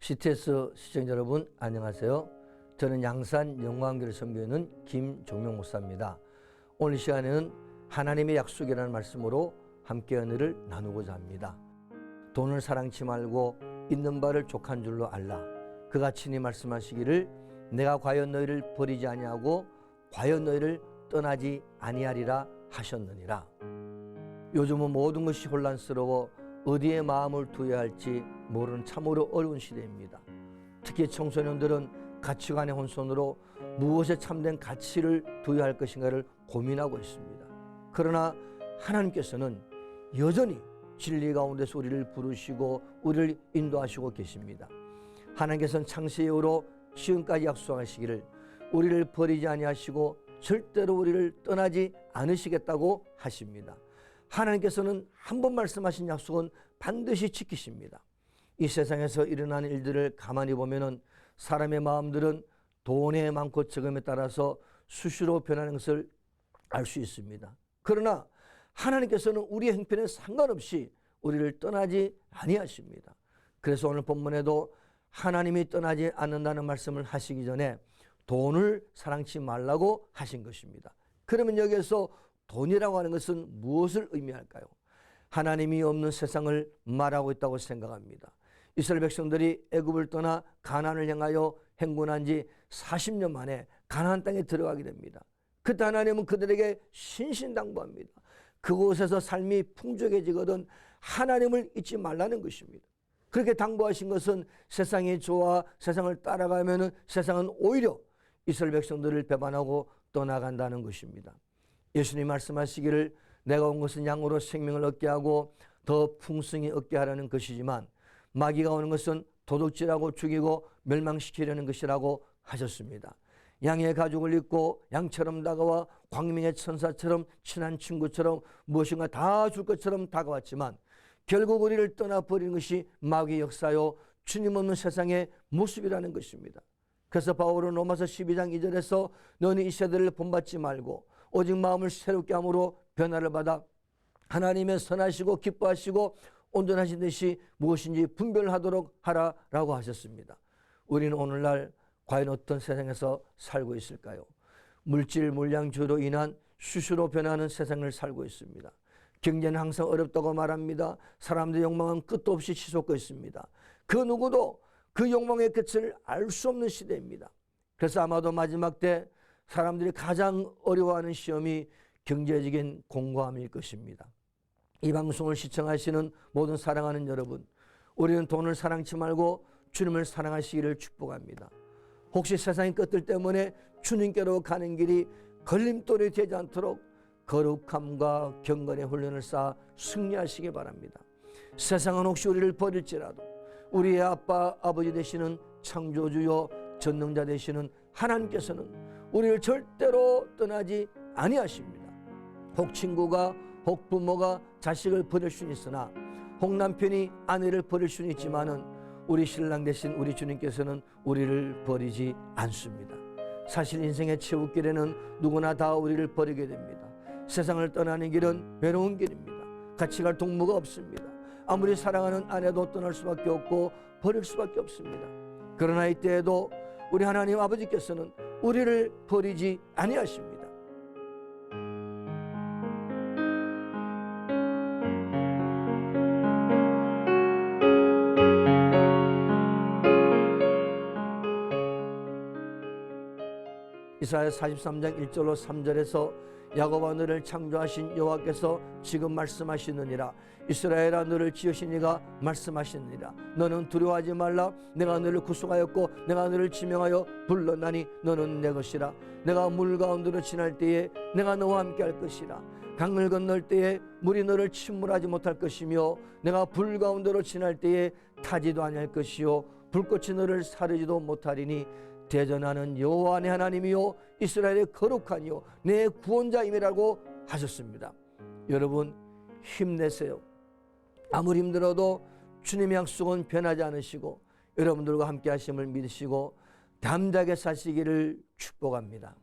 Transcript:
CTS 시청자 여러분 안녕하세요. 저는 양산 영광교를 선교하는 김종명 목사입니다. 오늘 시간에는 하나님의 약속이라는 말씀으로 함께 은혜를 나누고자 합니다. 돈을 사랑치 말고 있는 바를 족한 줄로 알라. 그가 친히 말씀하시기를 내가 과연 너희를 버리지 아니하고 과연 너희를 떠나지 아니하리라 하셨느니라. 요즘은 모든 것이 혼란스러워 어디에 마음을 두어야 할지 모르는 참으로 어려운 시대입니다. 특히 청소년들은 가치관의 혼선으로 무엇에 참된 가치를 두어야 할 것인가를 고민하고 있습니다. 그러나 하나님께서는 여전히 진리 가운데서 우리를 부르시고 우리를 인도하시고 계십니다. 하나님께서는 창세 이후로 지금까지 약속하시기를 우리를 버리지 아니하시고 절대로 우리를 떠나지 않으시겠다고 하십니다. 하나님께서는 한 번 말씀하신 약속은 반드시 지키십니다. 이 세상에서 일어나는 일들을 가만히 보면은 사람의 마음들은 돈의 많고 적음에 따라서 수시로 변하는 것을 알 수 있습니다. 그러나 하나님께서는 우리의 형편에 상관없이 우리를 떠나지 아니하십니다. 그래서 오늘 본문에도 하나님이 떠나지 않는다는 말씀을 하시기 전에 돈을 사랑치 말라고 하신 것입니다. 그러면 여기에서 돈이라고 하는 것은 무엇을 의미할까요? 하나님이 없는 세상을 말하고 있다고 생각합니다. 이스라엘 백성들이 애굽을 떠나 가나안을 향하여 행군한 지 40년 만에 가나안 땅에 들어가게 됩니다. 그때 하나님은 그들에게 신신당부합니다. 그곳에서 삶이 풍족해지거든 하나님을 잊지 말라는 것입니다. 그렇게 당부하신 것은 세상이 좋아 세상을 따라가면 세상은 오히려 이스라엘 백성들을 배반하고 떠나간다는 것입니다. 예수님 말씀하시기를 내가 온 것은 양으로 생명을 얻게 하고 더 풍성히 얻게 하라는 것이지만 마귀가 오는 것은 도둑질하고 죽이고 멸망시키려는 것이라고 하셨습니다. 양의 가죽을 입고 양처럼 다가와 광명의 천사처럼 친한 친구처럼 무엇인가 다 줄 것처럼 다가왔지만 결국 우리를 떠나버리는 것이 마귀의 역사요 주님 없는 세상의 모습이라는 것입니다. 그래서 바울은 로마서 12장 2절에서 너는 이 세대를 본받지 말고 오직 마음을 새롭게 함으로 변화를 받아 하나님의 선하시고 기뻐하시고 온전하신 듯이 무엇인지 분별하도록 하라라고 하셨습니다. 우리는 오늘날 과연 어떤 세상에서 살고 있을까요? 물질, 물량주로 인한 수시로 변하는 세상을 살고 있습니다. 경제는 항상 어렵다고 말합니다. 사람들의 욕망은 끝도 없이 치솟고 있습니다. 그 누구도 그 욕망의 끝을 알 수 없는 시대입니다. 그래서 아마도 마지막 때 사람들이 가장 어려워하는 시험이 경제적인 공고함일 것입니다. 이 방송을 시청하시는 모든 사랑하는 여러분, 우리는 돈을 사랑치 말고 주님을 사랑하시기를 축복합니다. 혹시 세상의 것들 때문에 주님께로 가는 길이 걸림돌이 되지 않도록 거룩함과 경건의 훈련을 쌓아 승리하시기 바랍니다. 세상은 혹시 우리를 버릴지라도 우리의 아빠, 아버지 되시는 창조주요 전능자 되시는 하나님께서는 우리를 절대로 떠나지 아니하십니다. 혹 친구가 혹 부모가 자식을 버릴 수는 있으나 혹 남편이 아내를 버릴 수는 있지만은 우리 신랑 되신 우리 주님께서는 우리를 버리지 않습니다. 사실 인생의 최후길에는 누구나 다 우리를 버리게 됩니다. 세상을 떠나는 길은 외로운 길입니다. 같이 갈 동무가 없습니다. 아무리 사랑하는 아내도 떠날 수밖에 없고 버릴 수밖에 없습니다. 그러나 이때에도 우리 하나님 아버지께서는 우리를 버리지 아니하십니다. 이사야 43장 1절로 3절에서 야곱아 너를 창조하신 여호와께서 지금 말씀하시느니라. 이스라엘아 너를 지으신 이가 말씀하시느니라. 너는 두려워하지 말라. 내가 너를 구속하였고 내가 너를 지명하여 불렀나니 너는 내 것이라. 내가 물 가운데로 지날 때에 내가 너와 함께 할 것이라. 강을 건널 때에 물이 너를 침몰하지 못할 것이며 내가 불 가운데로 지날 때에 타지도 아니할 것이요 불꽃이 너를 사르지도 못하리니 대전하는 여호와 내 하나님이요 이스라엘의 거룩하니요 내 구원자임이라고 하셨습니다. 여러분 힘내세요. 아무리 힘들어도 주님의 약속은 변하지 않으시고 여러분들과 함께 하심을 믿으시고 담대하게 사시기를 축복합니다.